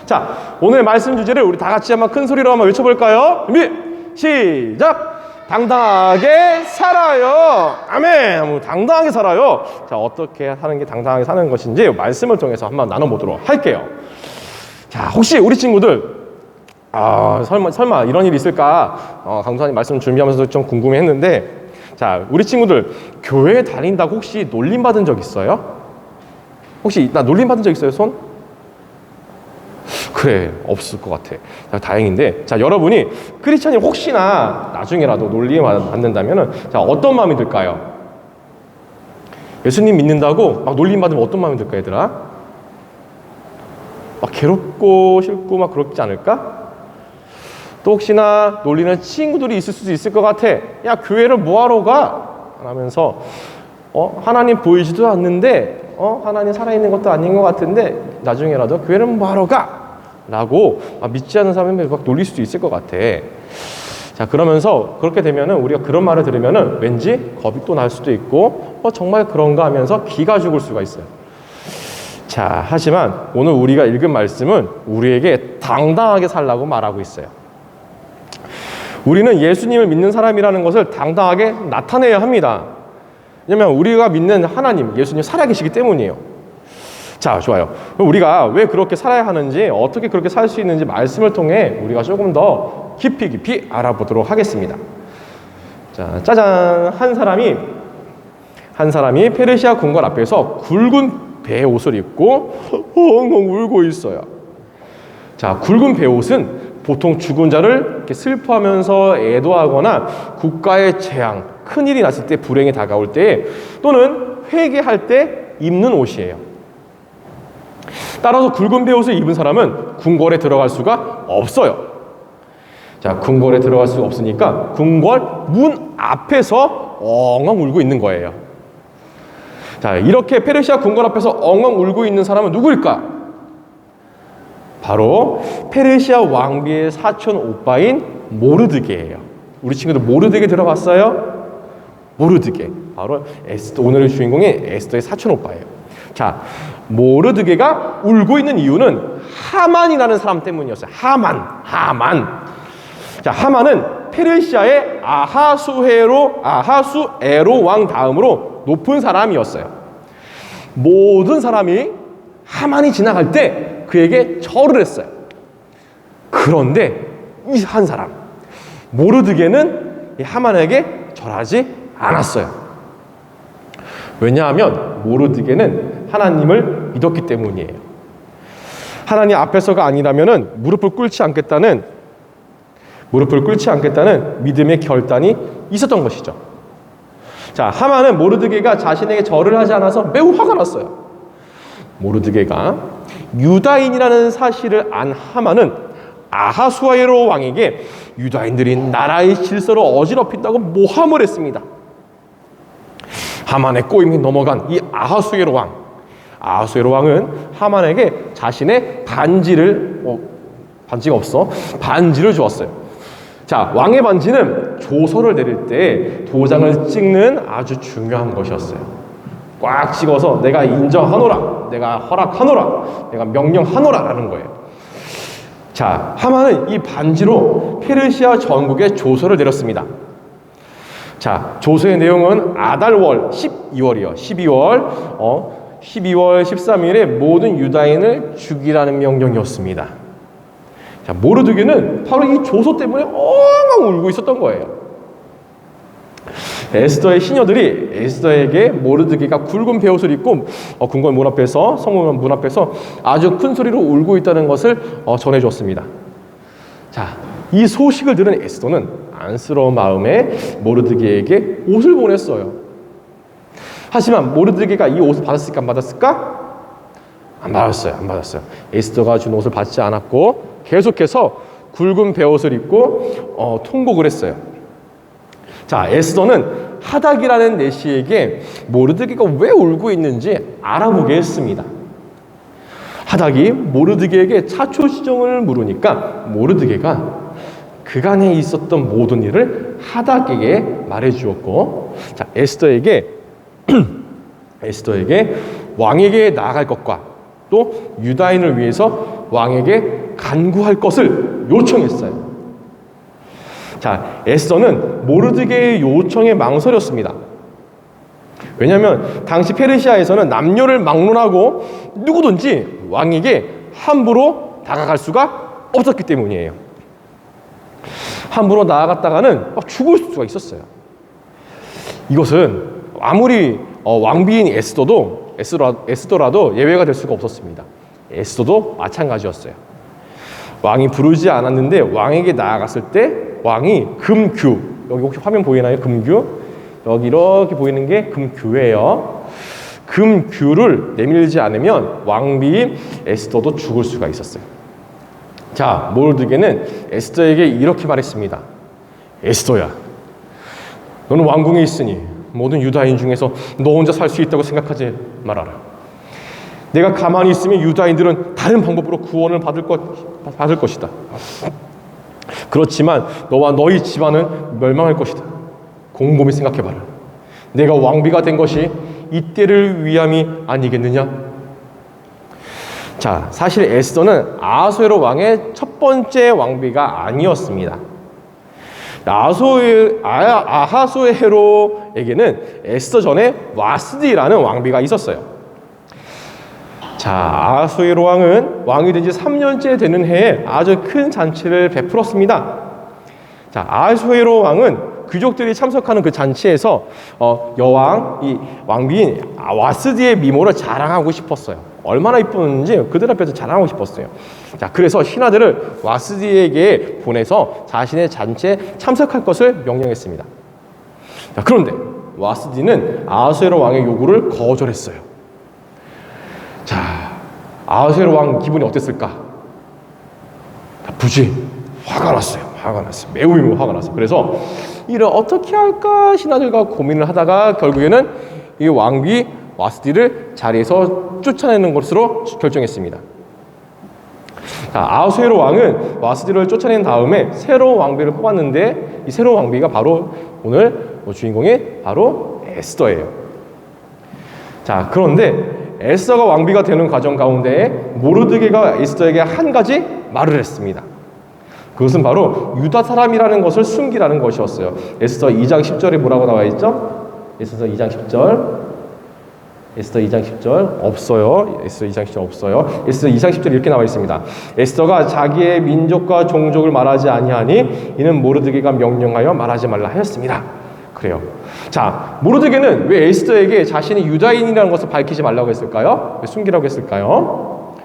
자, 오늘 말씀 주제를 우리 다 같이 한번 큰 소리로 한번 외쳐볼까요? 준비, 시작! 당당하게 살아요. 아멘. 당당하게 살아요. 자, 어떻게 하는 게 당당하게 사는 것인지 말씀을 통해서 한번 나눠보도록 할게요. 자, 혹시 우리 친구들 설마 이런 일이 있을까? 강사님 말씀 준비하면서 좀 궁금해했는데, 자, 우리 친구들 교회 다닌다고 혹시 놀림 받은 적 있어요? 혹시 나 놀림 받은 적 있어요? 손? 그래, 없을 것 같아. 자, 다행인데, 자, 여러분이 크리스찬이 혹시나 나중에라도 놀림 받는다면은, 자, 어떤 마음이 들까요? 예수님 믿는다고 막 놀림 받으면 어떤 마음이 들까, 얘들아? 막 괴롭고 싫고 막 그렇지 않을까? 또 혹시나 놀리는 친구들이 있을 수도 있을 것 같아. 야, 교회를 뭐하러 가? 하면서 하나님 보이지도 않는데 하나님 살아있는 것도 아닌 것 같은데 나중에라도 교회를 뭐하러 가? 라고 믿지 않는 사람이 막 놀릴 수도 있을 것 같아. 자, 그러면서 그렇게 되면은 우리가 그런 말을 들으면은 왠지 겁이 또 날 수도 있고 정말 그런가 하면서 기가 죽을 수가 있어요. 자, 하지만 오늘 우리가 읽은 말씀은 우리에게 당당하게 살라고 말하고 있어요. 우리는 예수님을 믿는 사람이라는 것을 당당하게 나타내야 합니다. 왜냐하면 우리가 믿는 하나님, 예수님 살아계시기 때문이에요. 자, 좋아요. 그럼 우리가 왜 그렇게 살아야 하는지, 어떻게 그렇게 살 수 있는지 말씀을 통해 우리가 조금 더 깊이 알아보도록 하겠습니다. 자, 짜잔! 한 사람이 페르시아 궁궐 앞에서 굵은 베옷을 입고 엉엉 울고 있어요. 자, 굵은 베옷은 보통 죽은 자를 이렇게 슬퍼하면서 애도하거나 국가의 재앙, 큰일이 났을 때, 불행이 다가올 때, 또는 회개할 때 입는 옷이에요. 따라서 굵은 베옷을 입은 사람은 궁궐에 들어갈 수가 없어요. 자, 궁궐에 들어갈 수가 없으니까 궁궐 문 앞에서 엉엉 울고 있는 거예요. 자, 이렇게 페르시아 궁궐 앞에서 엉엉 울고 있는 사람은 누구일까? 바로 페르시아 왕비의 사촌 오빠인 모르드게예요. 우리 친구들 모르드게 들어봤어요? 모르드게, 바로 에스더, 오늘의 주인공이 에스더의 사촌 오빠예요. 자, 모르드게가 울고 있는 이유는 하만이라는 사람 때문이었어요. 하만. 자, 하만은 페르시아의 아하수에로 왕 다음으로 높은 사람이었어요. 모든 사람이 하만이 지나갈 때 그에게 절을 했어요. 그런데 이 한 사람 모르드게는 이 하만에게 절하지 않았어요. 왜냐하면 모르드게는 하나님을 믿었기 때문이에요. 하나님 앞에서가 아니라면은 무릎을 꿇지 않겠다는 믿음의 결단이 있었던 것이죠. 자, 하만은 모르드게가 자신에게 절을 하지 않아서 매우 화가 났어요. 모르드게가 유다인이라는 사실을 안 하만은 아하수에로 왕에게 유다인들이 나라의 질서를 어지럽힌다고 모함을 했습니다. 하만의 꼬임이 넘어간 이 아하수에로 왕은 하만에게 자신의 반지가 없어 반지를 주었어요. 자, 왕의 반지는 조서를 내릴 때 도장을 찍는 아주 중요한 것이었어요. 꽉 찍어서 내가 인정하노라, 내가 허락하노라, 내가 명령하노라 라는 거예요. 자, 하만은 이 반지로 페르시아 전국에 조서를 내렸습니다. 자, 조서의 내용은 아달월 12월이요. 12월 13일에 모든 유다인을 죽이라는 명령이었습니다. 자, 모르드게는 바로 이 조서 때문에 엉엉 울고 있었던 거예요. 에스더의 시녀들이 에스더에게 모르드게가 굵은 베옷을 입고 궁궐 문 앞에서, 성문 문 앞에서 아주 큰 소리로 울고 있다는 것을 전해줬습니다. 자, 이 소식을 들은 에스더는 안쓰러운 마음에 모르드게에게 옷을 보냈어요. 하지만 모르드게가 이 옷을 받았을까 안 받았을까? 안 받았어요. 에스더가 준 옷을 받지 않았고 계속해서 굵은 베옷을 입고 통곡을 했어요. 자, 에스더는 하닥이라는 내시에게 모르드게가 왜 울고 있는지 알아보게 했습니다. 하닥이 모르드게에게 차초지정을 물으니까 모르드게가 그간에 있었던 모든 일을 하닥에게 말해주었고, 자, 에스더에게 왕에게 나아갈 것과 또 유다인을 위해서 왕에게 간구할 것을 요청했어요. 자, 에스더는 모르드게의 요청에 망설였습니다. 왜냐하면 당시 페르시아에서는 남녀를 막론하고 누구든지 왕에게 함부로 다가갈 수가 없었기 때문이에요. 함부로 나아갔다가는 죽을 수가 있었어요. 이것은 아무리 왕비인 에스더라도 예외가 될 수가 없었습니다. 에스더도 마찬가지였어요. 왕이 부르지 않았는데 왕에게 나아갔을 때 왕이 금규, 여기 혹시 화면 보이나요? 금규, 여기 이렇게 보이는 게 금규예요. 금규를 내밀지 않으면 왕비인 에스더도 죽을 수가 있었어요. 자, 모르드게는 에스더에게 이렇게 말했습니다. 에스더야, 너는 왕궁에 있으니 모든 유다인 중에서 너 혼자 살 수 있다고 생각하지 말아라. 내가 가만히 있으면 유다인들은 다른 방법으로 구원을 받을 것이다. 그렇지만 너와 너희 집안은 멸망할 것이다. 곰곰이 생각해봐라. 내가 왕비가 된 것이 이때를 위함이 아니겠느냐? 자, 사실 에스더는 아하수에로 왕의 첫 번째 왕비가 아니었습니다. 아하수에로에게는 에스더 전에 와스디라는 왕비가 있었어요. 자, 아하수에로 왕은 왕이 된 지 3년째 되는 해에 아주 큰 잔치를 베풀었습니다. 자, 아하수에로 왕은 귀족들이 참석하는 그 잔치에서 여왕, 이 왕비인 와스디의 미모를 자랑하고 싶었어요. 얼마나 이쁜지 그들 앞에서 자랑하고 싶었어요. 자, 그래서 신하들을 와스디에게 보내서 자신의 잔치에 참석할 것을 명령했습니다. 자, 그런데 와스디는 아하수에로 왕의 요구를 거절했어요. 자, 아하수에로 왕 기분이 어땠을까? 부지 화가 났어요. 매우 화가 났어요. 그래서 이를 어떻게 할까 신하들과 고민을 하다가 결국에는 이 왕비 와스디를 자리에서 쫓아내는 것으로 결정했습니다. 자, 아하수에로 왕은 와스디를 쫓아낸 다음에 새로운 왕비를 뽑았는데 이 새로운 왕비가 바로 오늘 주인공이 바로 에스더예요. 자, 그런데 에스더가 왕비가 되는 과정 가운데 모르드게가 에스더에게 한 가지 말을 했습니다. 그것은 바로 유다 사람이라는 것을 숨기라는 것이었어요. 에스더 2장 10절에 뭐라고 나와 있죠? 에스더 2장 10절 없어요. 에스더 2장 10절 없어요. 에스더 2장 10절 이렇게 나와 있습니다. 에스더가 자기의 민족과 종족을 말하지 아니하니 이는 모르드게가 명령하여 말하지 말라 하였습니다. 그래요. 자, 모르드게는 왜 에스더에게 자신이 유다인이라는 것을 밝히지 말라고 했을까요? 왜 숨기라고 했을까요?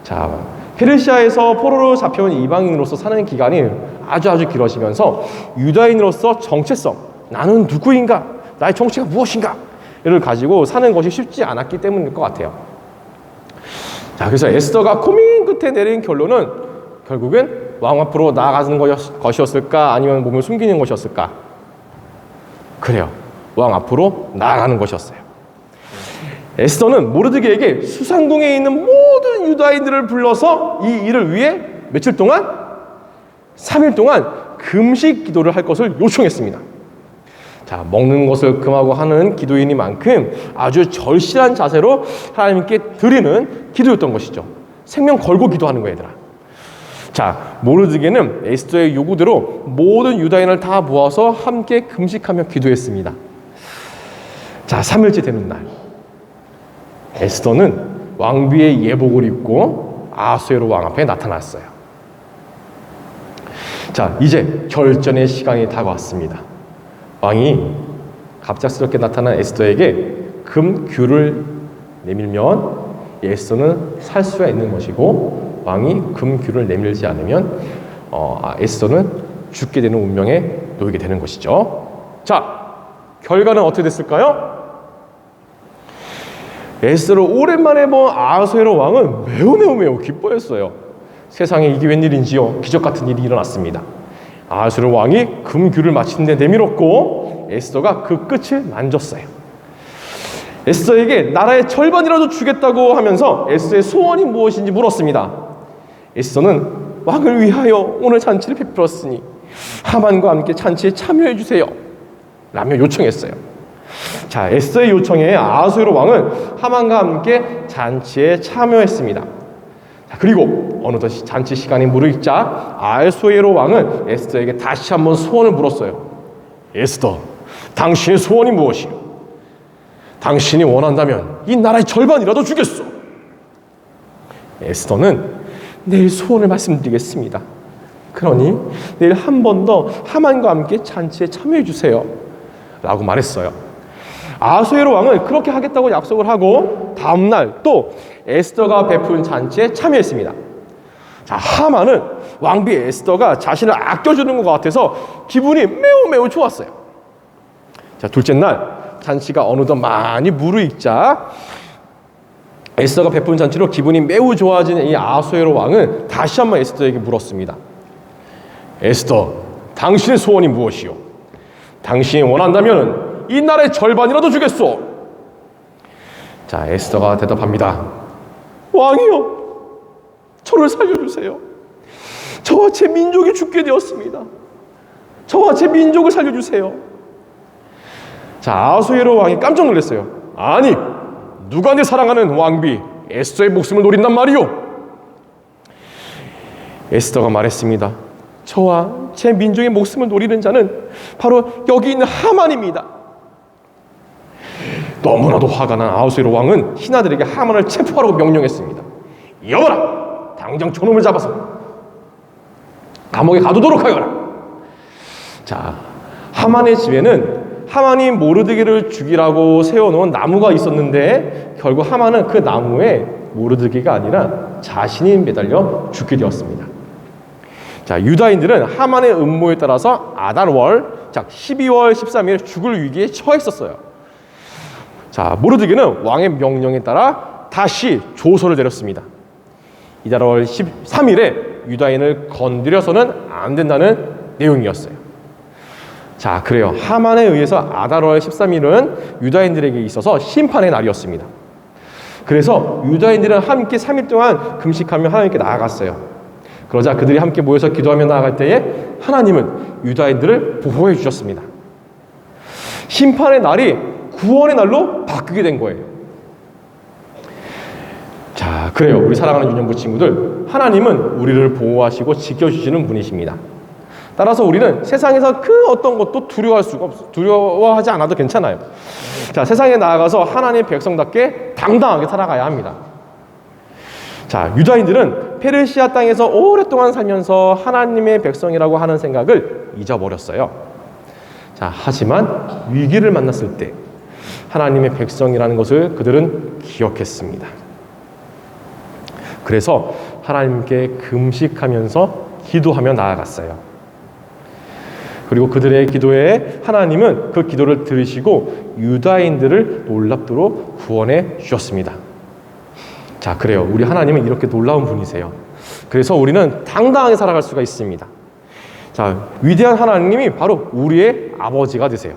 자, 페르시아에서 포로로 잡혀온 이방인으로서 사는 기간이 아주 길어지면서 유다인으로서 정체성, 나는 누구인가? 나의 정체가 무엇인가? 를 가지고 사는 것이 쉽지 않았기 때문일 것 같아요. 자, 그래서 에스더가 고민 끝에 내린 결론은 결국엔 왕 앞으로 나아가는 것이었을까? 아니면 몸을 숨기는 것이었을까? 그래요. 왕 앞으로 나아가는 것이었어요. 에스더는 모르드게에게 수상궁에 있는 모든 유다인들을 불러서 이 일을 위해 며칠 동안? 3일 동안 금식 기도를 할 것을 요청했습니다. 자, 먹는 것을 금하고 하는 기도이니만큼 아주 절실한 자세로 하나님께 드리는 기도였던 것이죠. 생명 걸고 기도하는 거예요, 얘들아. 자, 모르드게는 에스더의 요구대로 모든 유다인을 다 모아서 함께 금식하며 기도했습니다. 자, 3일째 되는 날 에스더는 왕비의 예복을 입고 아하수에로 왕 앞에 나타났어요. 자, 이제 결전의 시간이 다가왔습니다. 왕이 갑작스럽게 나타난 에스더에게 금규를 내밀면 에스더는 살 수가 있는 것이고 왕이 금규를 내밀지 않으면 에스더는 죽게 되는 운명에 놓이게 되는 것이죠. 자, 결과는 어떻게 됐을까요? 에스더를 오랜만에 본 아하수에로 왕은 매우 기뻐했어요. 세상에 이게 웬일인지요? 기적 같은 일이 일어났습니다. 아하수에로 왕이 금규를 마치는데 내밀었고 에스더가 그 끝을 만졌어요. 에스더에게 나라의 절반이라도 주겠다고 하면서 에스더의 소원이 무엇인지 물었습니다. 에스더는 왕을 위하여 오늘 잔치를 베풀었으니 하만과 함께 잔치에 참여해 주세요 라며 요청했어요. 자, 에스더의 요청에 아하수에로 왕은 하만과 함께 잔치에 참여했습니다. 자, 그리고 어느덧 잔치 시간이 무르익자 아하수에로 왕은 에스더에게 다시 한번 소원을 물었어요. 에스더, 당신의 소원이 무엇이요? 당신이 원한다면 이 나라의 절반이라도 주겠소. 에스더는 내일 소원을 말씀드리겠습니다. 그러니 내일 한 번 더 하만과 함께 잔치에 참여해 주세요 라고 말했어요. 아하수에로 왕은 그렇게 하겠다고 약속을 하고 다음날 또 에스더가 베푼 잔치에 참여했습니다. 자, 하만은 왕비 에스더가 자신을 아껴주는 것 같아서 기분이 매우 좋았어요. 자, 둘째 날 잔치가 어느덧 많이 무르익자 에스더가 베푼 잔치로 기분이 매우 좋아진 이 아하수에로 왕은 다시 한번 에스더에게 물었습니다. 에스더, 당신의 소원이 무엇이요? 당신이 원한다면 이 나라의 절반이라도 주겠소. 자, 에스더가 대답합니다. 왕이여, 저를 살려주세요. 저와 제 민족이 죽게 되었습니다. 저와 제 민족을 살려주세요. 자, 아하수에로 왕이 깜짝 놀랐어요. 아니, 누가 내 사랑하는 왕비 에스더의 목숨을 노린단 말이오? 에스더가 말했습니다. 저와 제 민족의 목숨을 노리는 자는 바로 여기 있는 하만입니다. 너무나도 화가 난 아하수에로 왕은 신하들에게 하만을 체포하라고 명령했습니다. 여봐라, 당장 저놈을 잡아서 감옥에 가두도록 하여라. 자, 하만의 집에는 하만이 모르드게를 죽이라고 세워놓은 나무가 있었는데 결국 하만은 그 나무에 모르드게가 아니라 자신이 매달려 죽게 되었습니다. 자, 유다인들은 하만의 음모에 따라서 아달월, 즉 12월 13일 죽을 위기에 처했었어요. 자, 모르드게는 왕의 명령에 따라 다시 조서를 내렸습니다. 이달월 13일에 유다인을 건드려서는 안 된다는 내용이었어요. 자, 그래요. 하만에 의해서 아달월 13일은 유다인들에게 있어서 심판의 날이었습니다. 그래서 유다인들은 함께 3일 동안 금식하며 하나님께 나아갔어요. 그러자 그들이 함께 모여서 기도하며 나아갈 때에 하나님은 유다인들을 보호해 주셨습니다. 심판의 날이 구원의 날로 바뀌게 된 거예요. 자, 그래요. 우리 사랑하는 유년부 친구들, 하나님은 우리를 보호하시고 지켜주시는 분이십니다. 따라서 우리는 세상에서 그 어떤 것도 두려워하지 않아도 괜찮아요. 자, 세상에 나아가서 하나님의 백성답게 당당하게 살아가야 합니다. 자, 유다인들은 페르시아 땅에서 오랫동안 살면서 하나님의 백성이라고 하는 생각을 잊어버렸어요. 자, 하지만 위기를 만났을 때 하나님의 백성이라는 것을 그들은 기억했습니다. 그래서 하나님께 금식하면서 기도하며 나아갔어요. 그리고 그들의 기도에 하나님은 그 기도를 들으시고 유다인들을 놀랍도록 구원해 주셨습니다. 자, 그래요. 우리 하나님은 이렇게 놀라운 분이세요. 그래서 우리는 당당하게 살아갈 수가 있습니다. 자, 위대한 하나님이 바로 우리의 아버지가 되세요.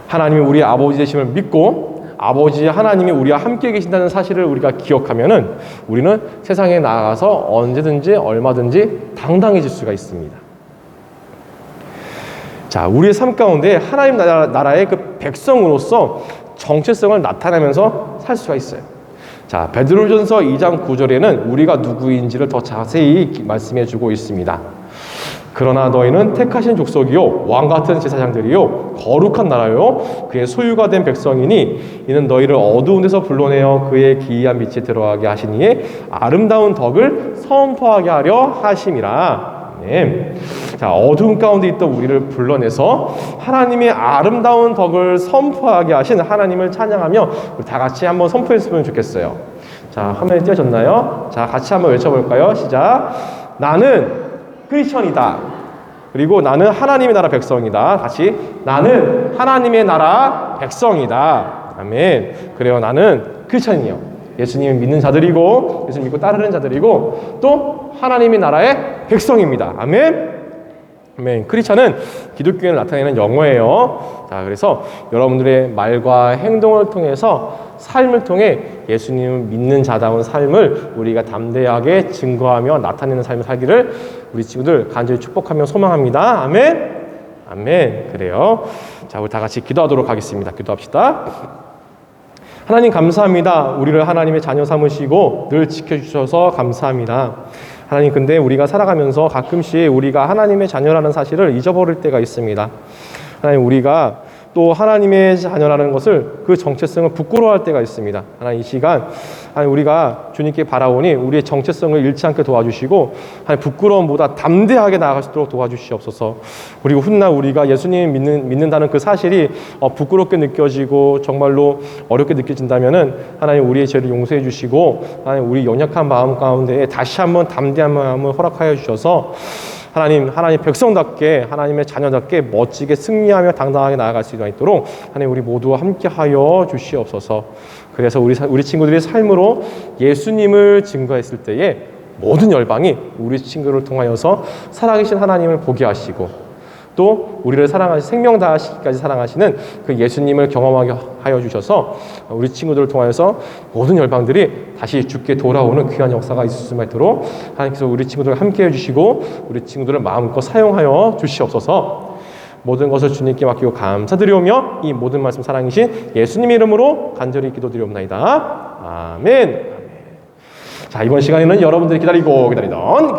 하나님이 우리의 아버지 되심을 믿고 아버지 하나님이 우리와 함께 계신다는 사실을 우리가 기억하면은 우리는 세상에 나아가서 언제든지 얼마든지 당당해질 수가 있습니다. 자, 우리의 삶 가운데 하나님 나라의 그 백성으로서 정체성을 나타내면서 살 수가 있어요. 자, 베드로전서 2장 9절에는 우리가 누구인지를 더 자세히 말씀해주고 있습니다. 그러나 너희는 택하신 족속이요 왕같은 제사장들이요 거룩한 나라요 그의 소유가 된 백성이니 이는 너희를 어두운 데서 불러내어 그의 기이한 빛에 들어가게 하시니 아름다운 덕을 선포하게 하려 하심이라. 네. 자, 어두운 가운데 있던 우리를 불러내서 하나님의 아름다운 덕을 선포하게 하신 하나님을 찬양하며 우리 다 같이 한번 선포했으면 좋겠어요. 자, 화면에 띄어졌나요? 자, 같이 한번 외쳐볼까요? 시작. 나는 크리스천이다. 그리고 나는 하나님의 나라 백성이다. 다시, 나는 하나님의 나라 백성이다. 아멘. 그래요. 나는 크리스천이요. 예수님을 믿는 자들이고 예수님 믿고 따르는 자들이고 또 하나님의 나라의 백성입니다. 아멘. 아멘. 크리스천은 기독교인을 나타내는 영어예요. 자, 그래서 여러분들의 말과 행동을 통해서 삶을 통해 예수님을 믿는 자다운 삶을 우리가 담대하게 증거하며 나타내는 삶을 살기를 우리 친구들 간절히 축복하며 소망합니다. 아멘. 아멘. 그래요. 자, 우리 다 같이 기도하도록 하겠습니다. 기도합시다. 하나님 감사합니다. 우리를 하나님의 자녀 삼으시고 늘 지켜주셔서 감사합니다. 하나님, 근데 우리가 살아가면서 가끔씩 우리가 하나님의 자녀라는 사실을 잊어버릴 때가 있습니다. 하나님, 우리가 또 하나님의 자녀라는 것을, 그 정체성을 부끄러워할 때가 있습니다. 하나님, 이 시간 하나님, 우리가 주님께 바라오니 우리의 정체성을 잃지 않게 도와주시고 하나님, 부끄러움보다 담대하게 나아갈 수 있도록 도와주시옵소서. 그리고 훗날 우리가 예수님 믿는다는 그 사실이 부끄럽게 느껴지고 정말로 어렵게 느껴진다면은 하나님, 우리의 죄를 용서해 주시고 하나님, 우리 연약한 마음 가운데 다시 한번 담대한 마음을 허락하여 주셔서 하나님 백성답게, 하나님의 자녀답게 멋지게 승리하며 당당하게 나아갈 수 있도록 하나님, 우리 모두와 함께하여 주시옵소서. 그래서 우리 친구들이 삶으로 예수님을 증거했을 때에 모든 열방이 우리 친구를 통하여서 살아계신 하나님을 보게 하시고, 또 우리를 사랑하시, 생명 다하시기까지 사랑하시는 그 예수님을 경험하게 하여 주셔서 우리 친구들을 통하여서 모든 열방들이 다시 주께 돌아오는 귀한 역사가 있을 수 있도록 하나님께서 우리 친구들과 함께 해주시고 우리 친구들을 마음껏 사용하여 주시옵소서. 모든 것을 주님께 맡기고 감사드리오며 이 모든 말씀 사랑이신 예수님 이름으로 간절히 기도드리옵나이다. 아멘. 자, 이번 시간에는 여러분들이 기다리던